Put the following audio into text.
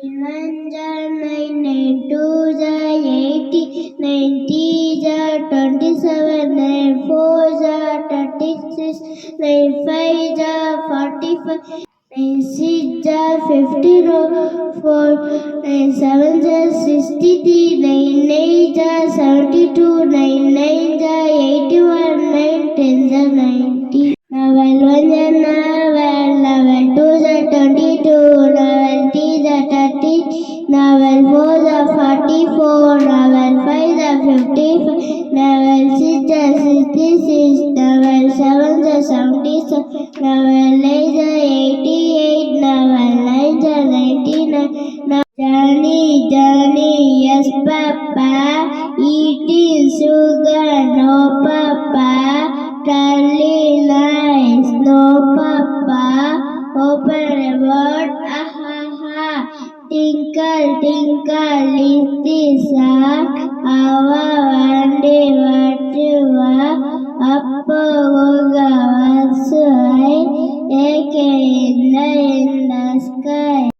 Nine nine, nine two ja 80, 90 ja 27, 94 ja 36, 95 ja 45, 96 ja 54, 97 ja 63, 98 ja 72, 99 ja 81, 910 ja 90. Novel 1 ja novel, novel 2 ja 22, novel 3 ja 30, novel 4 ja 44, novel 5 ja 55, novel 6 ja 66, novel 7 ja 77, novel 8 ja 88, novel 9 ja 99. Johnny, Johnny, yes papa, eating sugar, no papa, telling lies, no papa, open a word, ah ha ha, tinkle, tinkle, little star, our vandi vatua, appo goga vasai, eke in the sky.